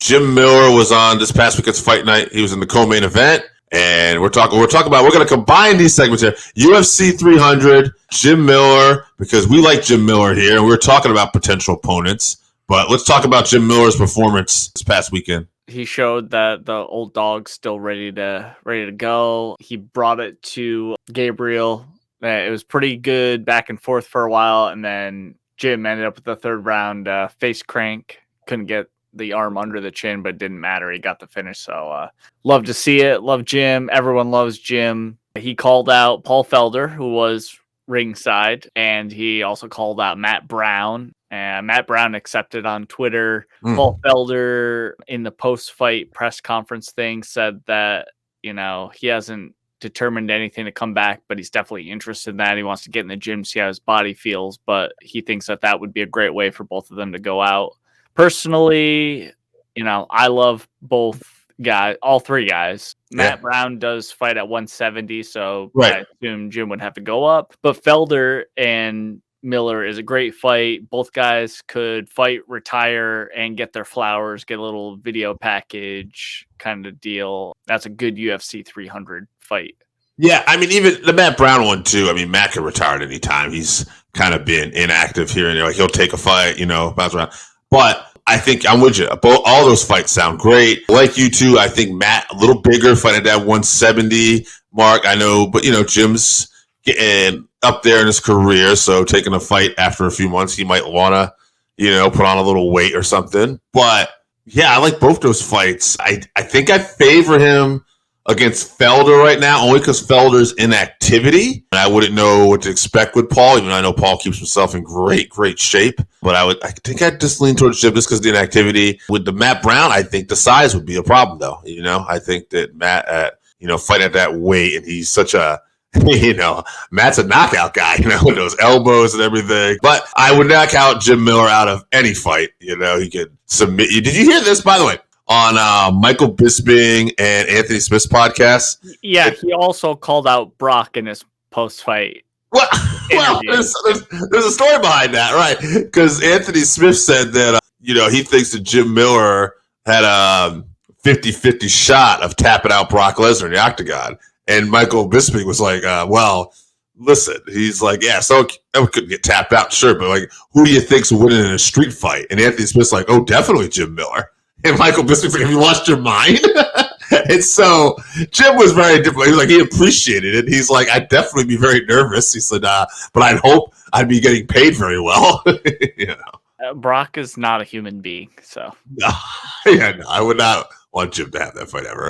Jim Miller was on this past weekend's fight night. He was in the co-main event. And we're going to combine these segments here. UFC 300, Jim Miller, because we like Jim Miller here, and we're talking about potential opponents. But let's talk about Jim Miller's performance this past weekend. He showed that the old dog's still ready to go. He brought it to Gabriel. It was pretty good back and forth for a while, and then Jim ended up with the third round face crank. Couldn't get the arm under the chin, but it didn't matter. He got the finish. So love to see it. Love Jim. Everyone loves Jim. He called out Paul Felder, who was ringside, and he also called out Matt Brown. And Matt Brown accepted on Twitter. Paul Felder, in the post-fight press conference thing, said that, he hasn't determined anything to come back, but he's definitely interested in that. He wants to get in the gym, see how his body feels, but he thinks that would be a great way for both of them to go out. Personally, I love both guys, all three guys. Matt Brown does fight at 170, so I assume Jim would have to go up. But Felder and Miller is a great fight. Both guys could fight, retire, and get their flowers, get a little video package kind of deal. That's a good UFC 300 fight. Yeah, I mean, even the Matt Brown one, too. I mean, Matt can retire at any time. He's kind of been inactive here and there. Like, he'll take a fight, bounce around. But I think I'm with you. All those fights sound great. Like you too, I think Matt a little bigger, fighting that 170 mark. I know, but Jim's getting up there in his career, so taking a fight after a few months, he might want to, put on a little weight or something. But yeah, I like both those fights. I think I favor him against Felder right now, only because Felder's inactivity. And I wouldn't know what to expect with Paul, even though I know Paul keeps himself in great shape. But I think I'd just lean towards Jim just because of the inactivity. With the Matt Brown, I think the size would be a problem, though. I think that Matt, fighting at that weight, and he's such a, Matt's a knockout guy, with those elbows and everything. But I would knock out Jim Miller out of any fight. He could submit you. Did you hear this, by the way? On Michael Bisping and Anthony Smith's podcast. Yeah, he also called out Brock in his post-fight. Well, there's a story behind that, right? Because Anthony Smith said that, he thinks that Jim Miller had a 50-50 shot of tapping out Brock Lesnar in the octagon. And Michael Bisping was like, well, listen, he's like, yeah, so I couldn't get tapped out, sure, but like, who do you think's winning in a street fight? And Anthony Smith's like, oh, definitely Jim Miller. And Michael Bisping's like, have you lost your mind? And so Jim was very different. He was like, he appreciated it. He's like, I'd definitely be very nervous. He said, but I'd hope I'd be getting paid very well. Brock is not a human being, so. No, I would not want Jim to have that fight ever.